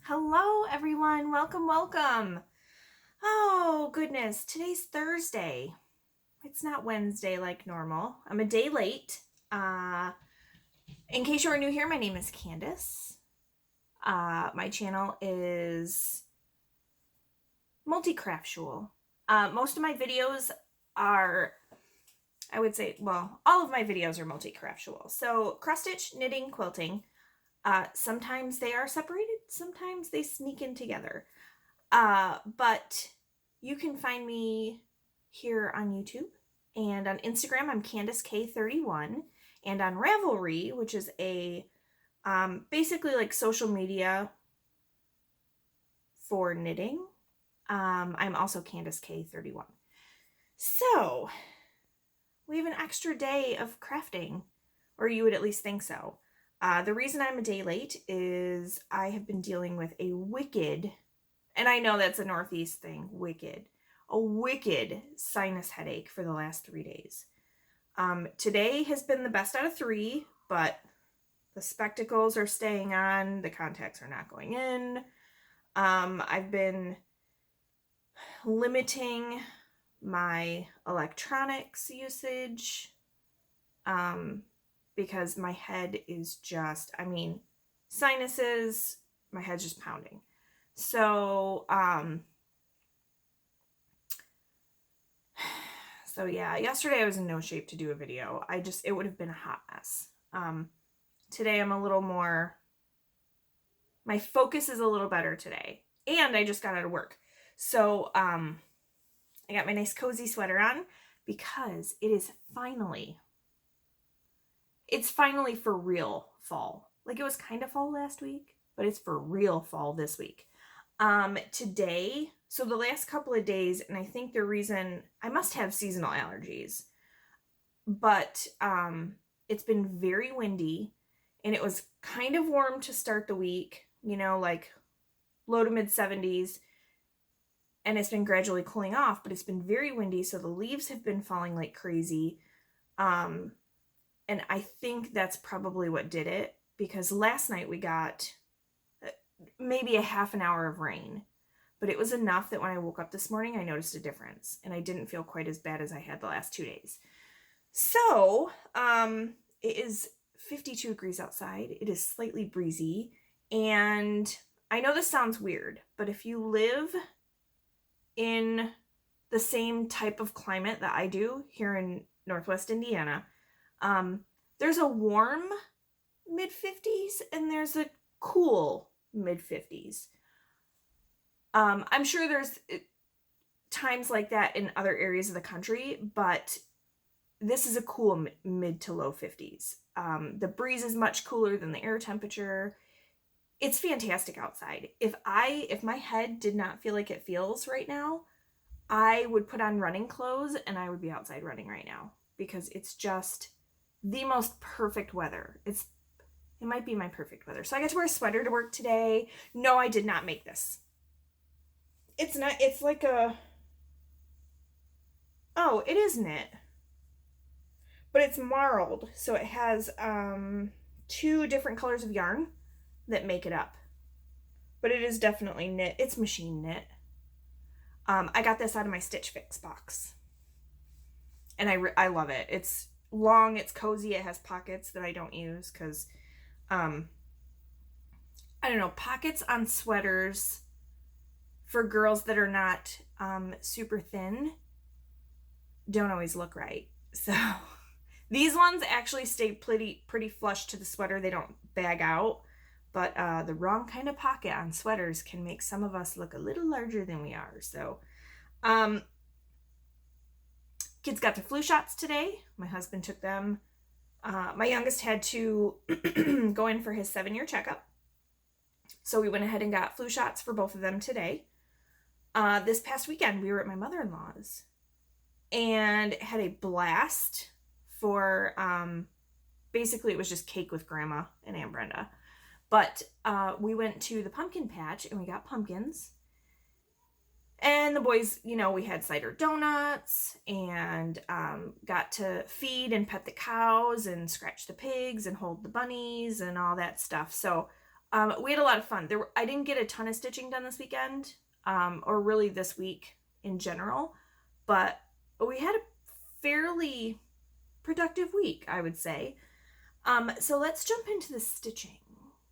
Hello, everyone. Welcome, welcome. Oh, goodness. Today's Thursday. It's not Wednesday like normal. I'm a day late. In case you are new here, my name is Candace. My channel is Multicraftual. Most of my videos are, I would say, well, all of my videos are multicraftual. So cross-stitch, knitting, quilting. Sometimes they are separated, sometimes they sneak in together. But you can find me here on YouTube, and on Instagram I'm CandaceK31, and on Ravelry, which is a basically like social media for knitting. I'm also CandaceK31. So we have an extra day of crafting, or you would at least think so. The reason I'm a day late is I have been dealing with a wicked, and I know that's a Northeast thing, a wicked sinus headache for the last 3 days. Today has been the best out of 3, but the spectacles are staying on, the contacts are not going in. I've been limiting my electronics usage, because my head is just, sinuses, my head's just pounding. So yeah, yesterday I was in no shape to do a video. It would have been a hot mess. Today I'm a little more, my focus is a little better today. And I just got out of work. So I got my nice cozy sweater on because it's finally for real fall. Like, it was kind of fall last week, but it's for real fall this week. Today, so the last couple of days, and I think the reason, I must have seasonal allergies, but it's been very windy, and it was kind of warm to start the week, like low to mid 70s, and it's been gradually cooling off, but it's been very windy, so the leaves have been falling like crazy. And I think that's probably what did it, because last night we got maybe a half an hour of rain, but it was enough that when I woke up this morning, I noticed a difference, and I didn't feel quite as bad as I had the last 2 days. So, it is 52 degrees outside. It is slightly breezy, and I know this sounds weird, but if you live in the same type of climate that I do here in Northwest Indiana, there's a warm mid-50s and there's a cool mid-50s. I'm sure there's times like that in other areas of the country, but this is a cool mid to low 50s. The breeze is much cooler than the air temperature. It's fantastic outside. If my head did not feel like it feels right now, I would put on running clothes and I would be outside running right now, because it's just the most perfect weather. It might be my perfect weather. So I got to wear a sweater to work today. No, I did not make this. It's not, it's like oh, it is knit, but it's marled. So it has 2 different colors of yarn that make it up, but it is definitely knit. It's machine knit. I got this out of my Stitch Fix box, and I love it. It's long, it's cozy, it has pockets that I don't use because, I don't know, pockets on sweaters for girls that are not super thin don't always look right. So these ones actually stay pretty flush to the sweater. They don't bag out, but the wrong kind of pocket on sweaters can make some of us look a little larger than we are. So kids got their flu shots today. My husband took them. My youngest had to go in for his 7-year checkup. So we went ahead and got flu shots for both of them today. This past weekend, we were at my mother-in-law's and had a blast for, basically it was just cake with Grandma and Aunt Brenda. But we went to the pumpkin patch and we got pumpkins. And the boys, we had cider donuts and got to feed and pet the cows and scratch the pigs and hold the bunnies and all that stuff. So We had a lot of fun. I didn't get a ton of stitching done this weekend, or really this week in general, but we had a fairly productive week, I would say. So let's jump into the stitching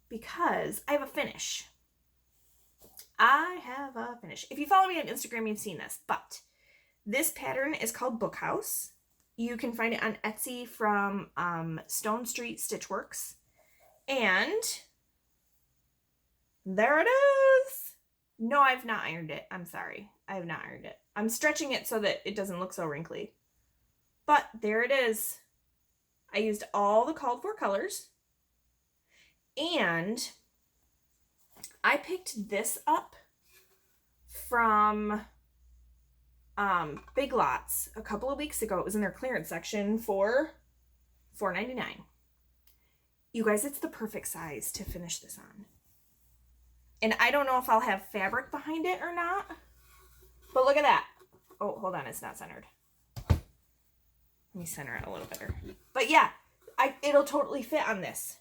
because I have a finish. If you follow me on Instagram, you've seen this, but this pattern is called Bookhouse. You can find it on Etsy from Stone Street Stitchworks. And there it is. No, I've not ironed it. I'm sorry. I have not ironed it. I'm stretching it so that it doesn't look so wrinkly. But there it is. I used all the called for colors. And I picked this up from Big Lots a couple of weeks ago. It was in their clearance section for $4.99. You guys, it's the perfect size to finish this on. And I don't know if I'll have fabric behind it or not. But look at that. Oh, hold on. It's not centered. Let me center it a little better. But yeah, it'll totally fit on this.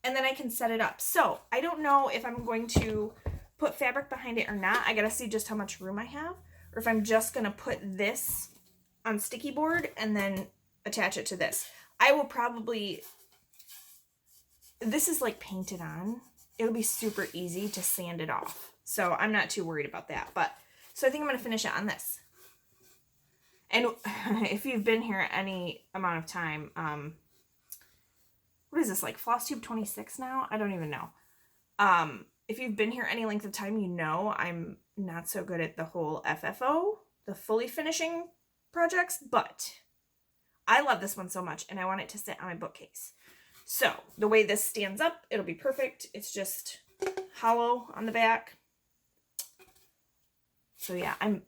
And then I can set it up. So I don't know if I'm going to put fabric behind it or not. I gotta see just how much room I have. Or if I'm just gonna put this on sticky board and then attach it to this. I will probably, this is like painted on. It'll be super easy to sand it off. So I'm not too worried about that. But so I think I'm gonna finish it on this. And if you've been here any amount of time, what is this, like Flosstube 26 now? I don't even know. If you've been here any length of time, you know I'm not so good at the whole FFO, the fully finishing projects, but I love this one so much and I want it to sit on my bookcase. So the way this stands up, it'll be perfect. It's just hollow on the back. So yeah, I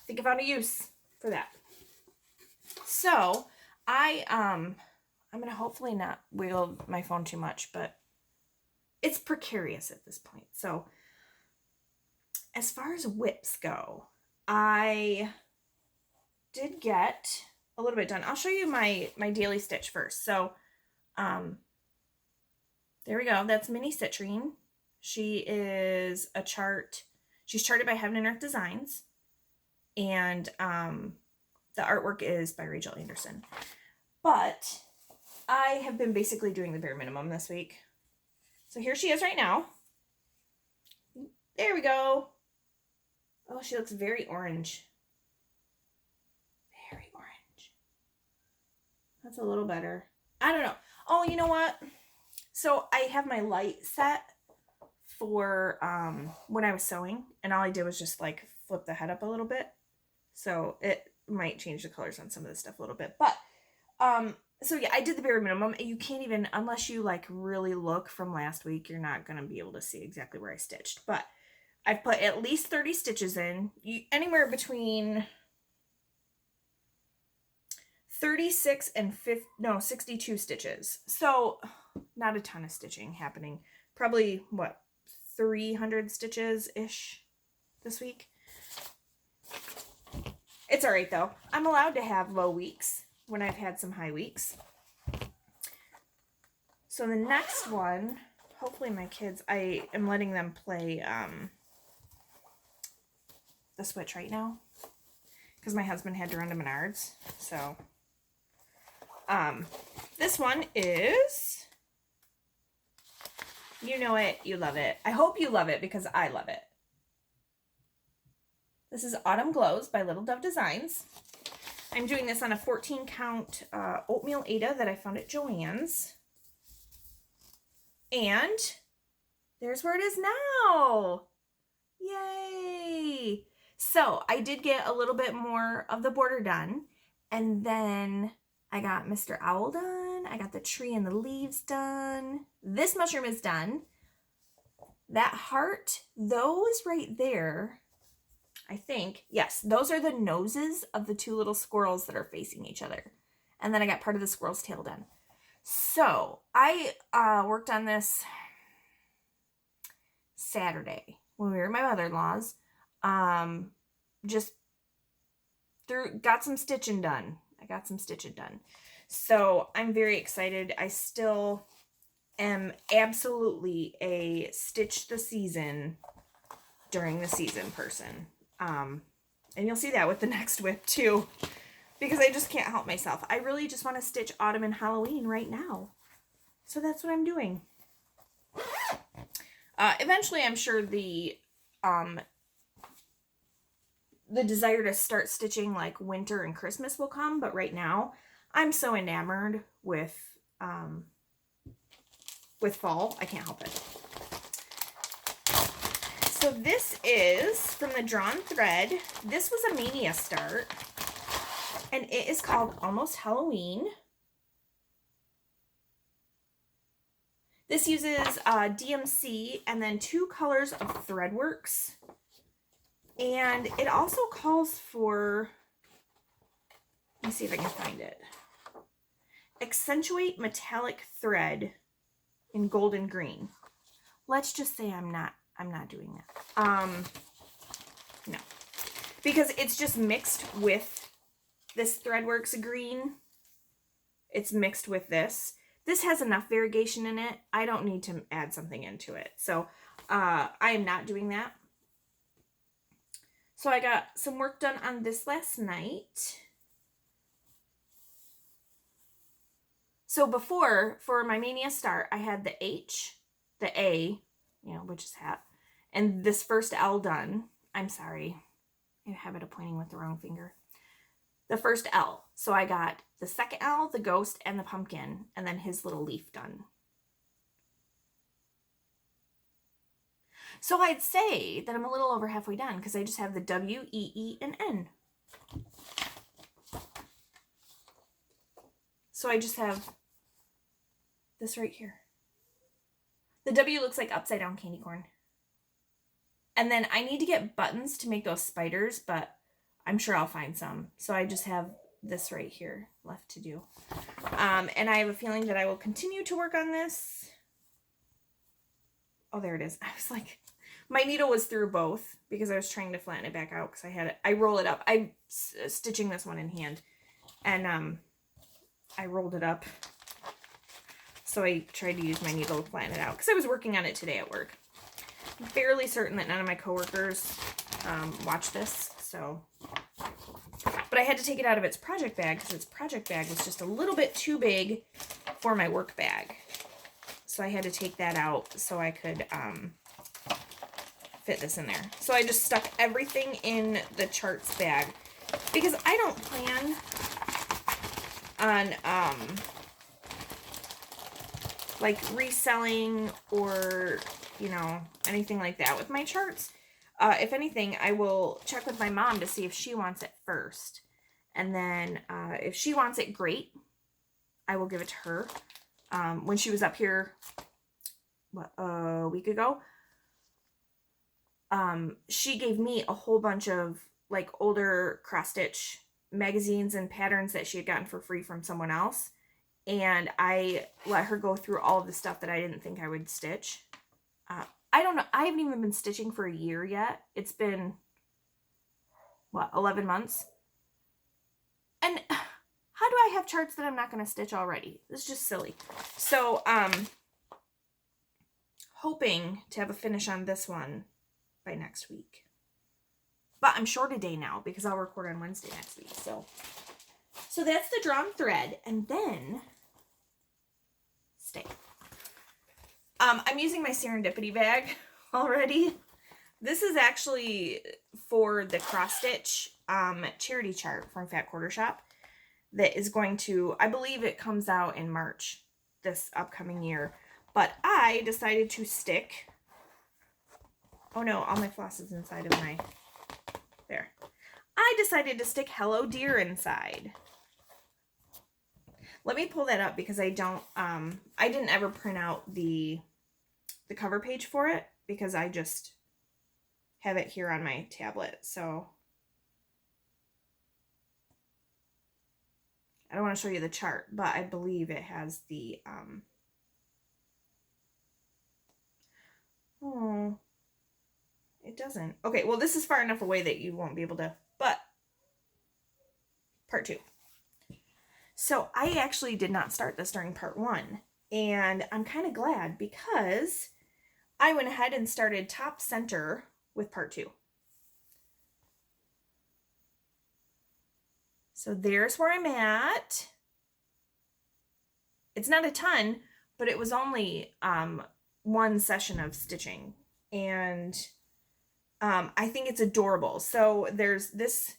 think I found a use for that. So I'm going to hopefully not wiggle my phone too much, but it's precarious at this point. So as far as whips go, I did get a little bit done. I'll show you my daily stitch first. So there we go. That's Mini Citrine. She is a chart. She's charted by Heaven and Earth Designs. And the artwork is by Rachel Anderson. But I have been basically doing the bare minimum this week. So here she is right now. There we go. Oh, she looks very orange. Very orange. That's a little better. I don't know. Oh, you know what? So I have my light set for when I was sewing. And all I did was just like flip the head up a little bit. So it might change the colors on some of this stuff a little bit. But so yeah, I did the bare minimum. You can't even, unless you like really look from last week, you're not going to be able to see exactly where I stitched. But I've put at least 30 stitches in, anywhere between 36 and 62 stitches. So not a ton of stitching happening. Probably, what, 300 stitches-ish this week. It's all right, though. I'm allowed to have low weeks when I've had some high weeks. So the next one, hopefully my kids, I am letting them play the Switch right now because my husband had to run to Menards. So this one is, you know it, you love it. I hope you love it because I love it. This is Autumn Glows by Little Dove Designs. I'm doing this on a 14 count oatmeal Aida that I found at Joann's. And there's where it is now. Yay! So I did get a little bit more of the border done. And then I got Mr. Owl done. I got the tree and the leaves done. This mushroom is done. That heart, those right there, I think, yes, those are the noses of the two little squirrels that are facing each other. And then I got part of the squirrel's tail done. So I worked on this Saturday when we were at my mother-in-law's. Just got some stitching done. I got some stitching done. So I'm very excited. I still am absolutely a stitch the season during the season person. And you'll see that with the next whip too, because I just can't help myself. I really just want to stitch autumn and Halloween right now. So that's what I'm doing. Eventually, I'm sure the desire to start stitching like winter and Christmas will come, but right now I'm so enamored with fall, I can't help it. So this is from the Drawn Thread. This was a Mania start, and it is called Almost Halloween. This uses DMC and then 2 colors of Threadworks. And it also calls for, let me see if I can find it. Accentuate metallic thread in golden green. Let's just say I'm not doing that. No. Because it's just mixed with this Threadworks green. It's mixed with this. This has enough variegation in it. I don't need to add something into it. So I am not doing that. So I got some work done on this last night. So before, for my Mania start, I had the H, the A, which is hat, and this first L done. I'm sorry. I have a habit of pointing with the wrong finger. The first L. So I got the second L, the ghost, and the pumpkin, and then his little leaf done. So I'd say that I'm a little over halfway done because I just have the W, E, E, and N. So I just have this right here. The W looks like upside down candy corn. And then I need to get buttons to make those spiders, but I'm sure I'll find some. So I just have this right here left to do. And I have a feeling that I will continue to work on this. Oh, there it is. I was like, my needle was through both because I was trying to flatten it back out because I roll it up. I'm stitching this one in hand, and I rolled it up. So I tried to use my needle to flatten it out because I was working on it today at work. I'm fairly certain that none of my coworkers watch this, so. But I had to take it out of its project bag because its project bag was just a little bit too big for my work bag. So I had to take that out so I could fit this in there. So I just stuck everything in the charts bag because I don't plan on like reselling or anything like that with my charts. If anything, I will check with my mom to see if she wants it first, and then if she wants it, great, I will give it to her. When she was up here a week ago, she gave me a whole bunch of like older cross stitch magazines and patterns that she had gotten for free from someone else, and I let her go through all of the stuff that I didn't think I would stitch. I don't know, I haven't even been stitching for a year yet. It's been 11 months, and how do I have charts that I'm not going to stitch already? It's just silly. So hoping to have a finish on this one by next week. But I'm short a day now because I'll record on Wednesday next week. So that's the Drawn Thread. And then stay. I'm using my Serendipity bag already. This is actually for the cross stitch charity chart from Fat Quarter Shop that is going to, I believe it comes out in March this upcoming year. But I decided to stick, oh no, all my floss is inside of my, there. I decided to stick Hello Dear inside. Let me pull that up because I didn't ever print out the cover page for it because I just have it here on my tablet. So I don't want to show you the chart, but I believe it has the, oh, it doesn't. Okay, well, this is far enough away that you won't be able to, but part 2. So I actually did not start this during part 1, And I'm kind of glad because I went ahead and started top center with part 2. So there's where I'm at. It's not a ton, but it was only one session of stitching. And I think it's adorable. So there's this,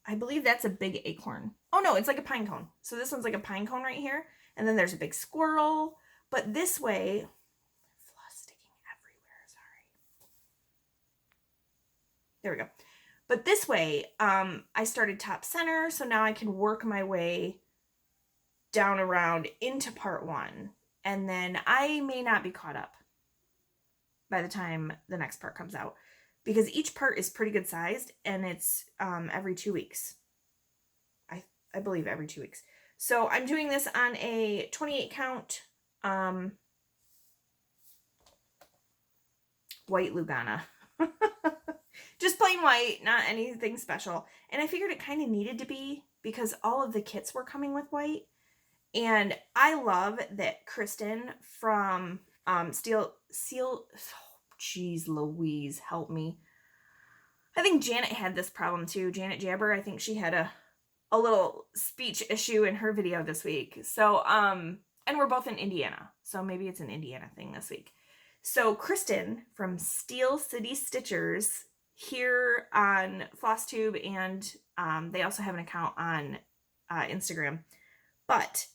I believe that's a big acorn. Oh no, it's like a pine cone. So this one's like a pine cone right here. And then there's a big squirrel. But this way, floss sticking everywhere, sorry. There we go. But this way, I started top center. So now I can work my way down around into part 1. And then I may not be caught up by the time the next part comes out, because each part is pretty good sized, and it's every 2 weeks. I believe every 2 weeks. So I'm doing this on a 28 count white Lugana. Just plain white, not anything special. And I figured it kind of needed to be because all of the kits were coming with white. And I love that Kristen from geez Louise, help me. I think Janet had this problem too. Janet Jabber, I think she had a little speech issue in her video this week. So, and we're both in Indiana. So maybe it's an Indiana thing this week. So Kristen from Steel City Stitchers here on Flosstube, and they also have an account on Instagram. But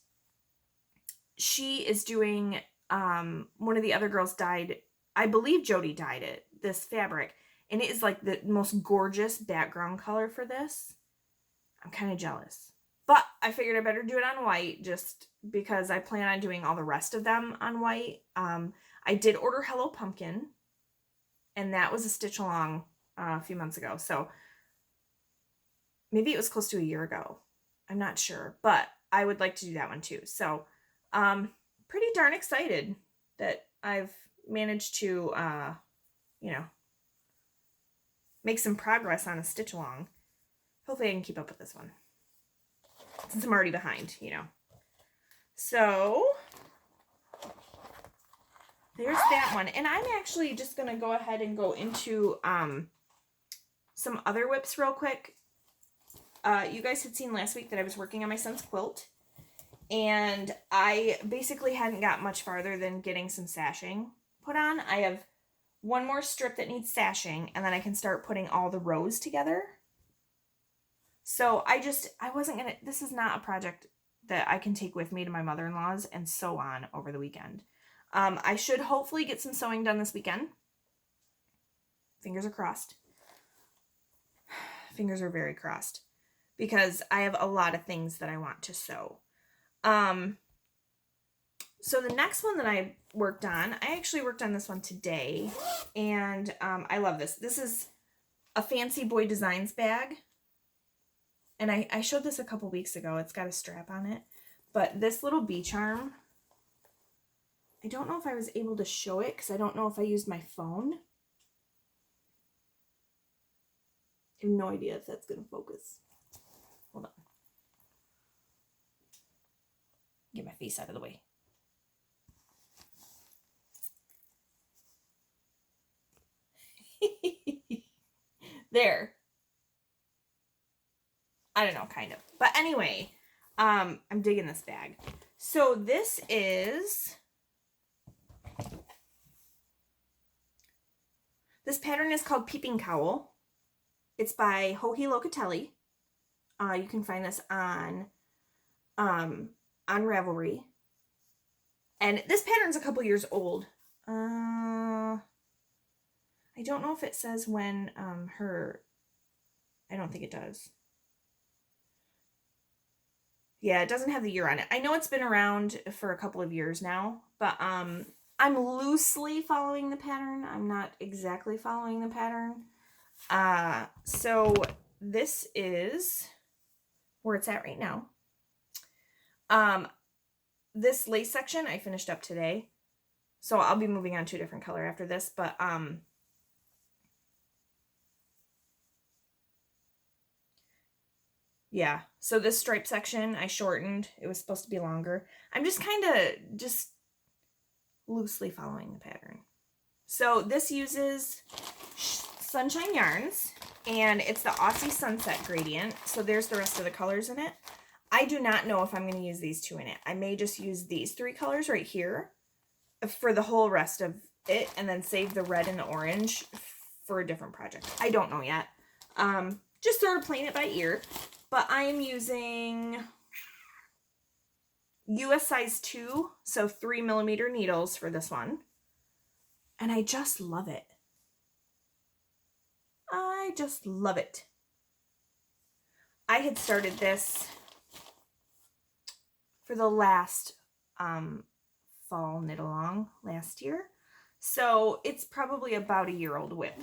she is doing, one of the other girls dyed, I believe Jody dyed it, this fabric. And it is like the most gorgeous background color for this. I'm kind of jealous. But I figured I better do it on white just because I plan on doing all the rest of them on white. I did order Hello Pumpkin, and that was a stitch along a few months ago. So maybe it was close to a year ago. I'm not sure, but I would like to do that one too. So pretty darn excited that I've managed to, make some progress on a stitch along. Hopefully I can keep up with this one, since I'm already behind, So there's that one. And I'm actually just going to go ahead and go into some other whips real quick. You guys had seen last week that I was working on my son's quilt. And I basically hadn't got much farther than getting some sashing put on. I have one more strip that needs sashing, and then I can start putting all the rows together. So I wasn't going to, this is not a project that I can take with me to my mother-in-law's and sew on over the weekend. I should hopefully get some sewing done this weekend. Fingers are crossed. Fingers are very crossed, because I have a lot of things that I want to sew. So the next one that I worked on, I actually worked on this one today, and I love this. This is a Fancy Boy Designs bag, and I showed this a couple weeks ago. It's got a strap on it, but this little bee charm, I don't know if I was able to show it because I don't know if I used my phone. I have no idea if that's going to focus. Hold on. Get my face out of the way. There. I don't know, kind of. But anyway, I'm digging this bag. So this pattern is called Peeping Cowl. It's by Hohi Locatelli. You can find this on Ravelry. And this pattern's a couple years old. I don't know if it says when I don't think it does. Yeah, it doesn't have the year on it. I know it's been around for a couple of years now, but I'm loosely following the pattern. I'm not exactly following the pattern. So this is where it's at right now. This lace section I finished up today. So I'll be moving on to a different color after this, but Yeah, so this stripe section I shortened. It was supposed to be longer. I'm just kind of just loosely following the pattern. So this uses Sunshine Yarns, and it's the Aussie Sunset Gradient. So there's the rest of the colors in it. I do not know if I'm going to use these two in it. I may just use these 3 colors right here for the whole rest of it, and then save the red and the orange for a different project. I don't know yet. Just sort of playing it by ear. But I am using US size 2, so 3mm needles for this one. And I just love it. I just love it. I had started this for the last fall knit along last year. So it's probably about a year-old whip.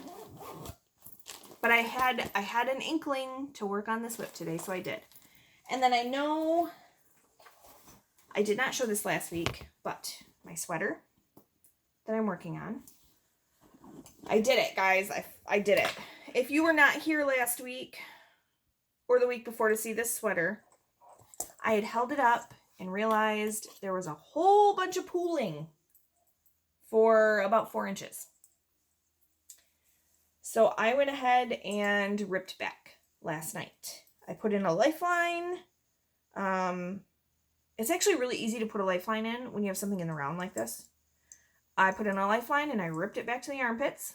But I had an inkling to work on this whip today, so I did. And then I know I did not show this last week, but my sweater that I'm working on. I did it, guys. I did it. If you were not here last week or the week before to see this sweater, I had held it up and realized there was a whole bunch of pooling for about 4 inches. So I went ahead and ripped back last night. I put in a lifeline. It's actually really easy to put a lifeline in when you have something in the round like this. I put in a lifeline and I ripped it back to the armpits.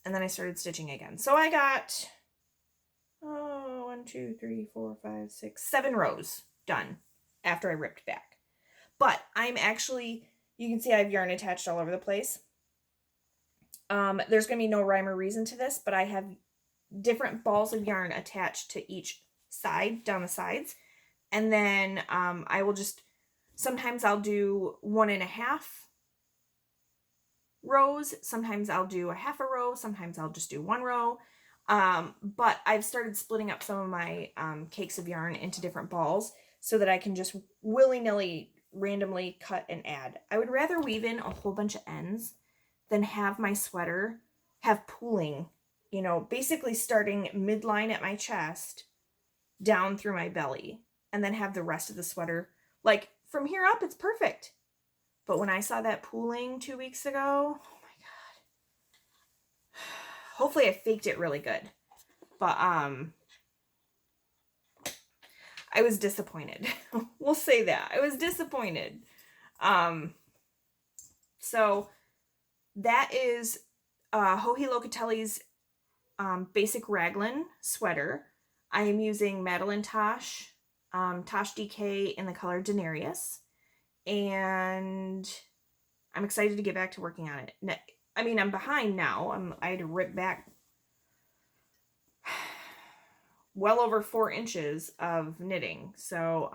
And then I started stitching again. So I got 1, 2, 3, 4, 5, 6, 7 rows done after I ripped back. But I'm actually, you can see I have yarn attached all over the place. There's going to be no rhyme or reason to this, but I have different balls of yarn attached to each side, down the sides. And then I will just, sometimes I'll do 1.5 rows. Sometimes I'll do a half a row. Sometimes I'll just do 1 row. But I've started splitting up some of my cakes of yarn into different balls so that I can just willy-nilly randomly cut and add. I would rather weave in a whole bunch of ends than have my sweater have pooling, you know, basically starting midline at my chest down through my belly, and then have the rest of the sweater, like from here up, it's perfect. But when I saw that pooling 2 weeks ago, oh my God. Hopefully I faked it really good. But I was disappointed. We'll say that. I was disappointed. So that is Joji Locatelli's basic raglan sweater. I am using Madeline Tosh, Tosh DK in the color Denarius. And I'm excited to get back to working on it. I mean, I'm behind now. I had to rip back well over 4 inches of knitting. So,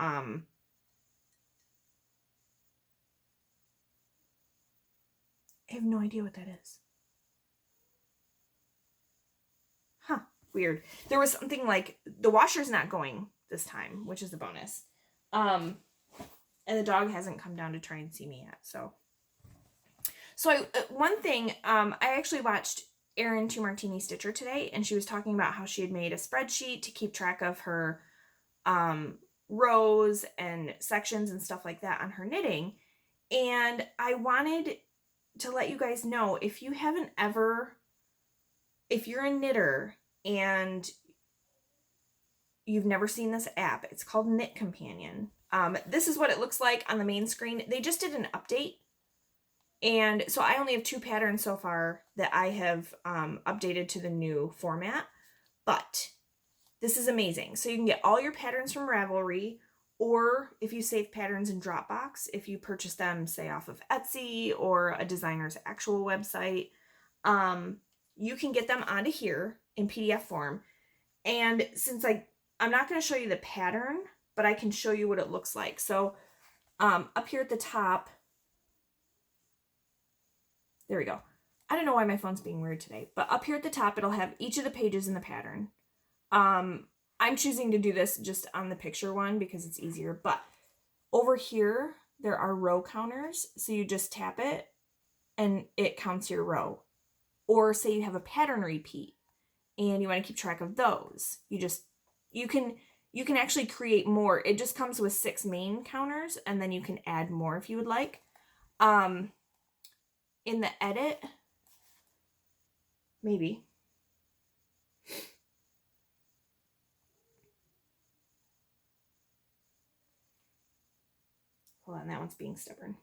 I have no idea what that is. Huh, weird. There was something like, the washer's not going this time, which is a bonus. And the dog hasn't come down to try and see me yet, so. So one thing, I actually watched Erin Two Martini Stitcher today, and she was talking about how she had made a spreadsheet to keep track of her rows and sections and stuff like that on her knitting. And I wanted to let you guys know, if you haven't ever, if you're a knitter and you've never seen this app, it's called Knit Companion. This is what it looks like on the main screen. They just did an update. And so I only have 2 patterns so far that I have updated to the new format. But this is amazing. So you can get all your patterns from Ravelry, or if you save patterns in Dropbox, if you purchase them, say, off of Etsy or a designer's actual website, you can get them onto here in PDF form. And since I'm not going to show you the pattern, but I can show you what it looks like. So up here at the top, there we go. I don't know why my phone's being weird today, but up here at the top, it'll have each of the pages in the pattern. I'm choosing to do this just on the picture one because it's easier, but over here, there are row counters. So you just tap it and it counts your row. Or say you have a pattern repeat and you want to keep track of those. You just you can actually create more. It just comes with 6 main counters, and then you can add more if you would like. In the edit, maybe. Hold on, that one's being stubborn.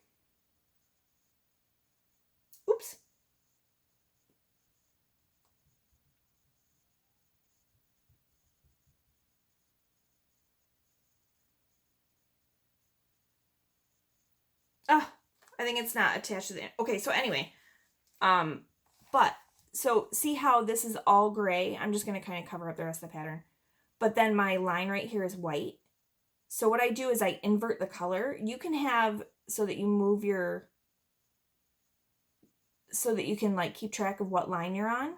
Oops. Ah, I think it's not attached to the, okay, so anyway, but, so see how this is all gray? I'm just going to kind of cover up the rest of the pattern. But then my line right here is white. So what I do is I invert the color. You can have, so that you move your, so that you can like keep track of what line you're on.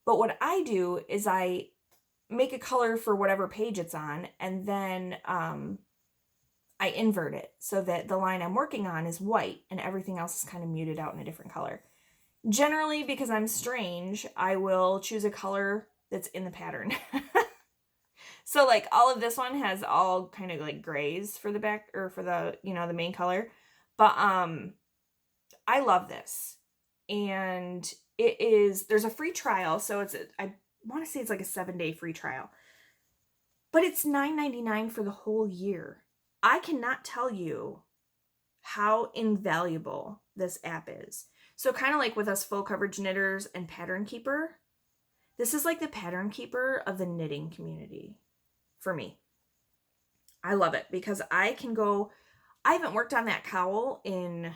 But what I do is I make a color for whatever page it's on, and then I invert it so that the line I'm working on is white and everything else is kind of muted out in a different color. Generally, because I'm strange, I will choose a color that's in the pattern. So like all of this one has all kind of like grays for the back, or for the, you know, the main color. But I love this. And it is, there's a free trial, so it's I want to say it's like a 7-day free trial. But it's $9.99 for the whole year. I cannot tell you how invaluable this app is. So kind of like with us full coverage knitters and Pattern Keeper, this is like the Pattern Keeper of the knitting community for me. I love it because I can go, I haven't worked on that cowl in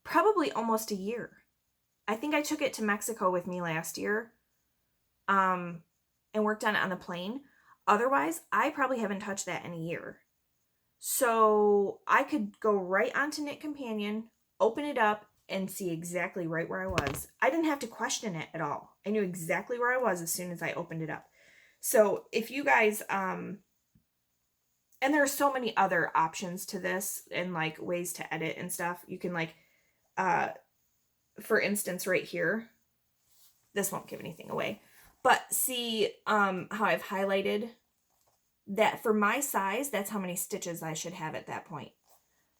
probably almost a year. I think I took it to Mexico with me last year and worked on it on the plane. Otherwise, I probably haven't touched that in a year. So I could go right onto Knit Companion, open it up, and see exactly right where I was. I didn't have to question it at all. I knew exactly where I was as soon as I opened it up. So if you guys, and there are so many other options to this and like ways to edit and stuff. You can like, for instance, right here, this won't give anything away, but see how I've highlighted that for my size, that's how many stitches I should have at that point.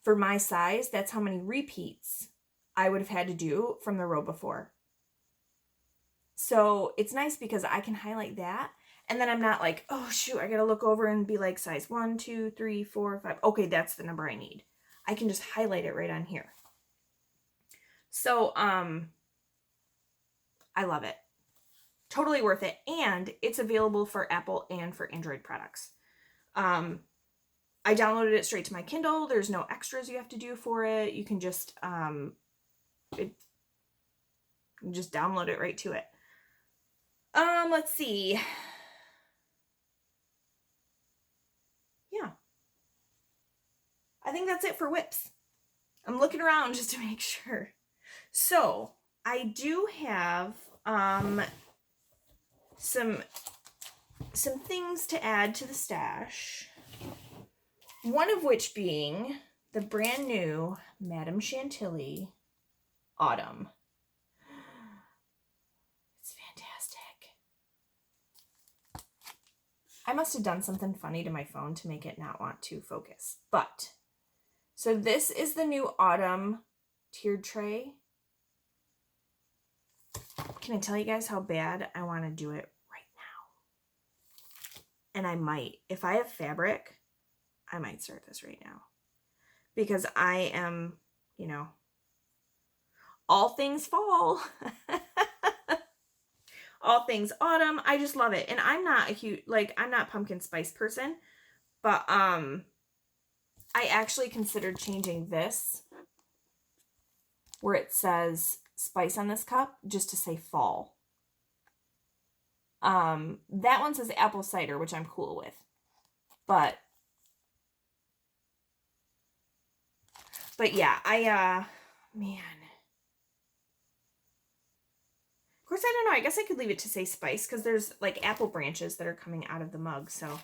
For my size, that's how many repeats I would have had to do from the row before. So it's nice because I can highlight that, and then I'm not like, oh shoot, I gotta look over and be like size 1, 2, 3, 4, 5. Okay, that's the number I need. I can just highlight it right on here. So I love it. Totally worth it. And it's available for Apple and for Android products. I downloaded it straight to my Kindle. There's no extras you have to do for it. You can just download it right to it. Let's see. Yeah. I think that's it for whips. I'm looking around just to make sure. So I do have some things to add to the stash. One of which being the brand new Madame Chantilly Autumn. It's fantastic. I must have done something funny to my phone to make it not want to focus. But, so this is the new Autumn tiered tray. Can I tell you guys how bad I want to do it right now? And I might. If I have fabric, I might start this right now. Because I am, you know, all things fall. All things autumn. I just love it. And I'm not a huge, like, I'm not pumpkin spice person. But, I actually considered changing this, where it says spice on this cup, just to say fall. That one says apple cider, which I'm cool with. But yeah, man. Of course, I don't know. I guess I could leave it to say spice, because there's like apple branches that are coming out of the mug, so.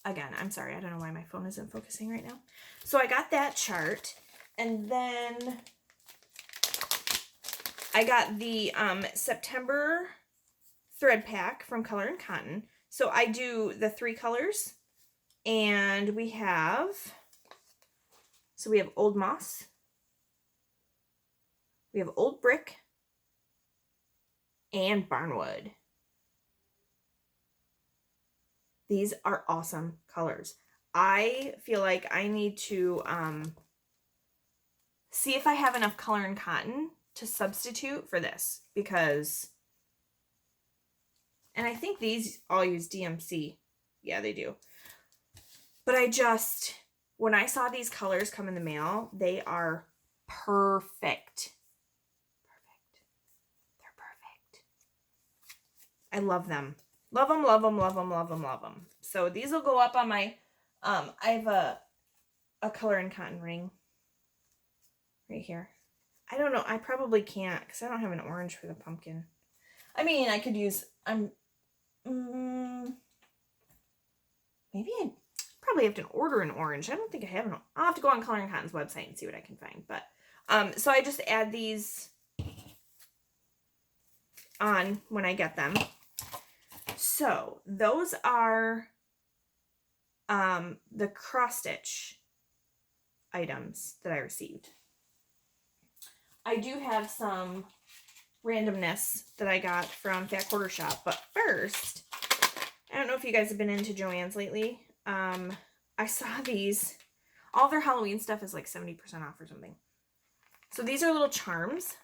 Again, I'm sorry. I don't know why my phone isn't focusing right now. So I got that chart, and then I got the September thread pack from Color and Cotton. So I do the 3 colors, and we have Old Moss, we have Old Brick, and Barnwood. These are awesome colors. I feel like I need to see if I have enough Color and Cotton to substitute for this, because, and I think these all use DMC. Yeah, they do. But when I saw these colors come in the mail, they are perfect. They're perfect. I love them. Love them, love them, love them, love them, love them. So these will go up on my, I have a Color and Cotton ring right here. I don't know. I probably can't because I don't have an orange for the pumpkin. I mean, I could use, maybe I probably have to order an orange. I don't think I have an, I'll have to go on Color and Cotton's website and see what I can find. But, so I just add these on when I get them. So those are the cross stitch items that I received. I do have some randomness that I got from Fat Quarter Shop, but first, I don't know if you guys have been into Joann's lately. I saw these. All their Halloween stuff is like 70% off or something. So these are little charms.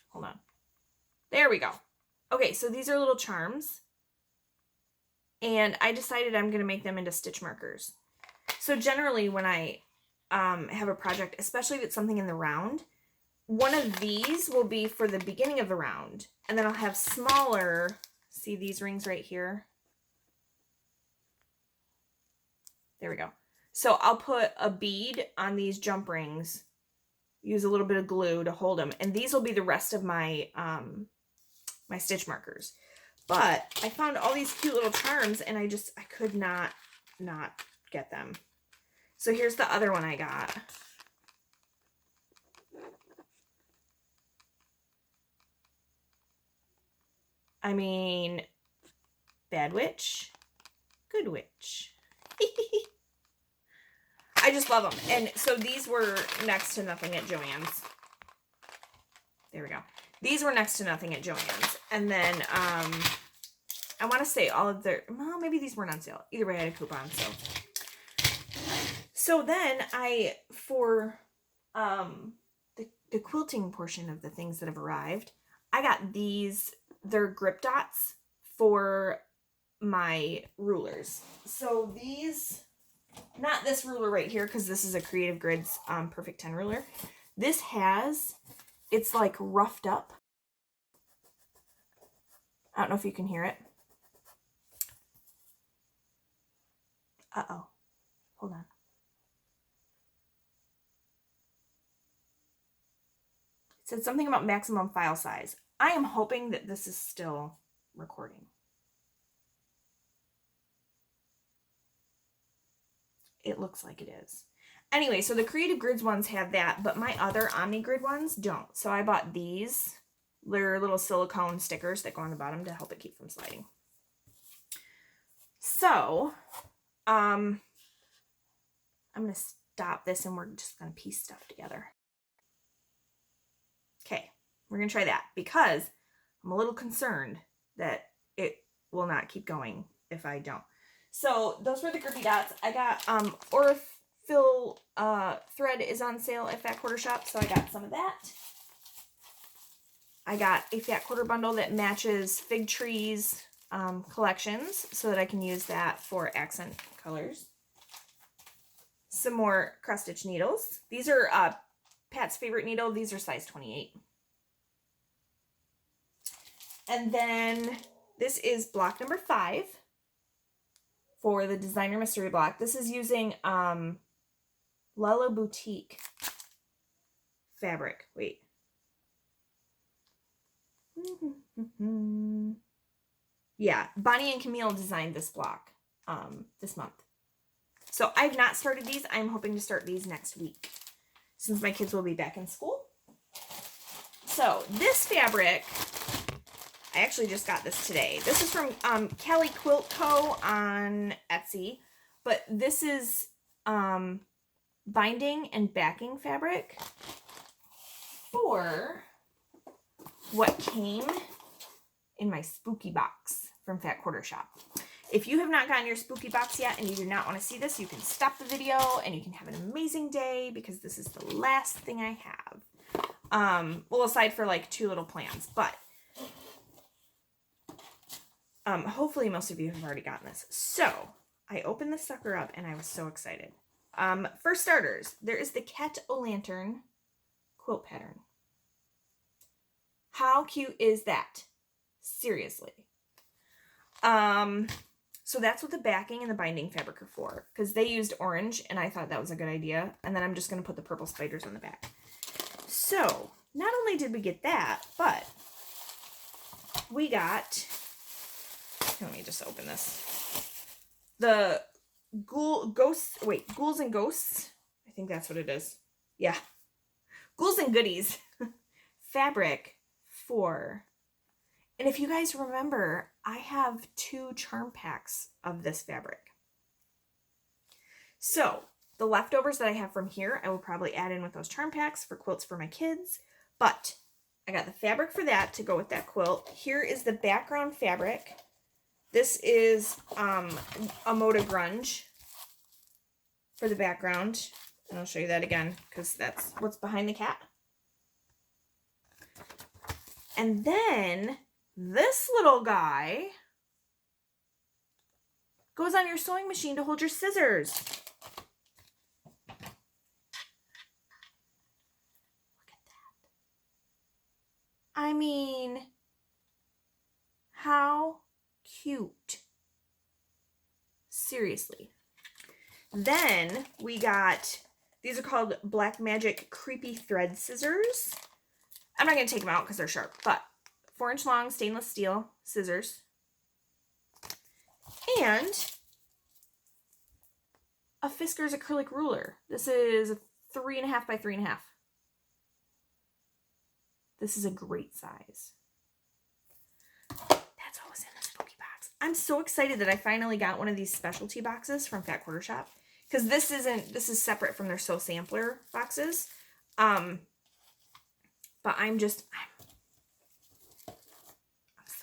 Hold on. There we go. Okay, so these are little charms. And I decided I'm going to make them into stitch markers. So generally when I have a project, especially if it's something in the round, one of these will be for the beginning of the round. And then I'll have smaller, see these rings right here? There we go. So I'll put a bead on these jump rings, use a little bit of glue to hold them, and these will be the rest of my my stitch markers. But I found all these cute little charms, and I could not get them. So here's the other one I got. I mean, bad witch, good witch. I just love them. And so these were next to nothing at Joann's. There we go. These were next to nothing at Joann's. And then I want to say all of their, well, maybe these weren't on sale. Either way, I had a coupon. So then for the quilting portion of the things that have arrived, I got these, they're grip dots for my rulers. So these, not this ruler right here, because this is a Creative Grids Perfect 10 ruler. This it's like roughed up. I don't know if you can hear it. Uh-oh. Hold on. It said something about maximum file size. I am hoping that this is still recording. It looks like it is. Anyway, so the Creative Grids ones have that, but my other OmniGrid ones don't. So I bought these. They're little silicone stickers that go on the bottom to help it keep from sliding. So, I'm going to stop this and we're just going to piece stuff together. Okay, we're going to try that because I'm a little concerned that it will not keep going if I don't. So those were the grippy dots. I got Orifil thread is on sale at Fat Quarter Shop, so I got some of that. I got a Fat Quarter bundle that matches Fig Tree's collections so that I can use that for accent colors. Some more cross stitch needles. These are Pat's favorite needle. These are size 28. And then this is block number 5 for the designer mystery block. This is using Lala Boutique fabric. Wait. Yeah, Bonnie and Camille designed this block this month. So I've not started these. I'm hoping to start these next week since my kids will be back in school. So this fabric, I actually just got this today. This is from Kelly Quilt Co. on Etsy, but this is binding and backing fabric for what came in my spooky box from Fat Quarter Shop. If you have not gotten your spooky box yet and you do not want to see this, you can stop the video and you can have an amazing day because this is the last thing I have. Well, aside for like 2 little plans, but hopefully most of you have already gotten this. So I opened this sucker up and I was so excited. For starters, there is the Cat-O-Lantern quilt pattern. How cute is that? Seriously. So that's what the backing and the binding fabric are for, because they used orange and I thought that was a good idea. And then I'm just going to put the purple spiders on the back. So not only did we get that, but we got, let me just open this. The Ghouls and Ghosts. I think that's what it is. Yeah. Ghouls and Goodies fabric for, and if you guys remember, I have 2 charm packs of this fabric. So the leftovers that I have from here, I will probably add in with those charm packs for quilts for my kids. But I got the fabric for that to go with that quilt. Here is the background fabric. This is a Moda Grunge for the background. And I'll show you that again because that's what's behind the cat. And then this little guy goes on your sewing machine to hold your scissors. Look at that. I mean, how cute. Seriously. Then we got, these are called Black Magic Creepy Thread Scissors. I'm not going to take them out because they're sharp, but 4-inch long stainless steel scissors. And a Fiskars acrylic ruler. This is 3.5 by 3.5. This is a great size. That's what was in the spooky box. I'm so excited that I finally got one of these specialty boxes from Fat Quarter Shop. Because this is separate from their Sew Sampler boxes. But I'm so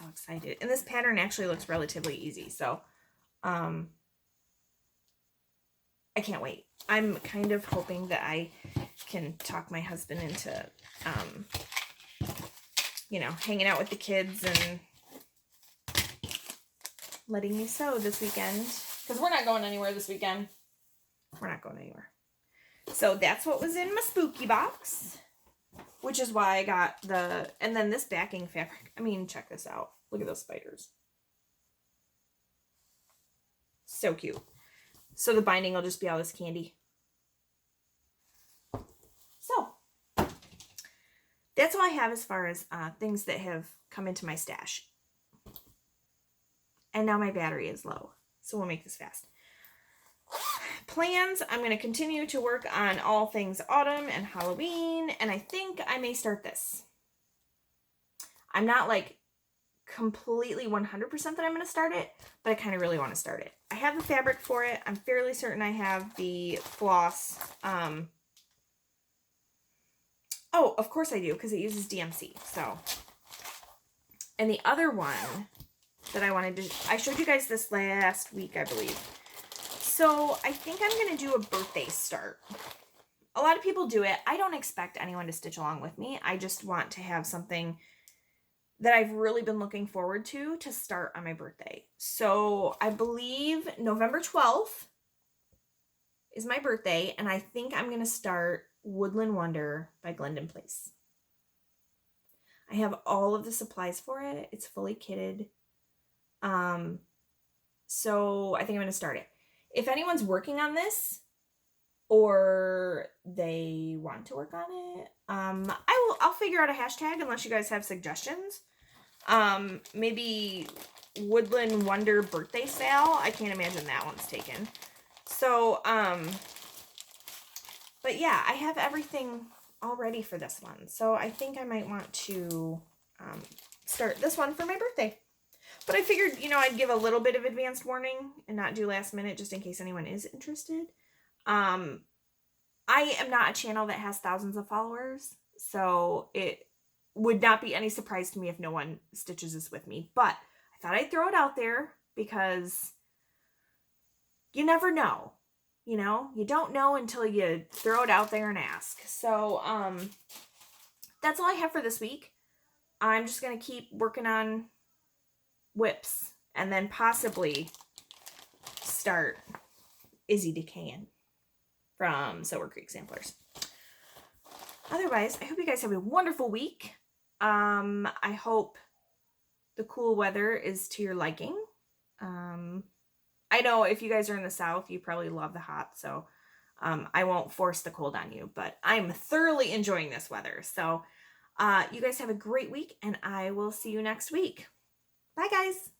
excited. And this pattern actually looks relatively easy. So, I can't wait. I'm kind of hoping that I can talk my husband into, you know, hanging out with the kids and letting me sew this weekend. Because we're not going anywhere this weekend. We're not going anywhere. So that's what was in my spooky box. Which is why I got the, and then this backing fabric. I mean, check this out. Look at those spiders. So cute. So the binding will just be all this candy. So, that's all I have as far as things that have come into my stash. And now my battery is low. So we'll make this fast. Plans, I'm going to continue to work on all things autumn and Halloween, and I think I may start this. I'm not like completely 100% that I'm going to start it, but I kind of really want to start it. I have the fabric for it. I'm fairly certain I have the floss. Oh, of course I do, because it uses DMC. So, and the other one that I wanted to, I showed you guys this last week, I believe. So I think I'm going to do a birthday start. A lot of people do it. I don't expect anyone to stitch along with me. I just want to have something that I've really been looking forward to start on my birthday. So I believe November 12th is my birthday, and I think I'm going to start Woodland Wonder by Glendon Place. I have all of the supplies for it. It's fully kitted. So I think I'm going to start it. If anyone's working on this or they want to work on it, I'll figure out a hashtag unless you guys have suggestions. Maybe Woodland Wonder birthday sale. I can't imagine that one's taken. So, but yeah, I have everything all ready for this one. So I think I might want to start this one for my birthday. But I figured, you know, I'd give a little bit of advanced warning and not do last minute just in case anyone is interested. I am not a channel that has thousands of followers, so it would not be any surprise to me if no one stitches this with me. But I thought I'd throw it out there because you never know. You know, you don't know until you throw it out there and ask. So, that's all I have for this week. I'm just going to keep working on whips and then possibly start Izzy Decaying from Silver Creek Samplers. Otherwise, I hope you guys have a wonderful week. I hope the cool weather is to your liking. I know if you guys are in the South, you probably love the hot, so I won't force the cold on you, but I'm thoroughly enjoying this weather. So you guys have a great week, and I will see you next week. Bye, guys.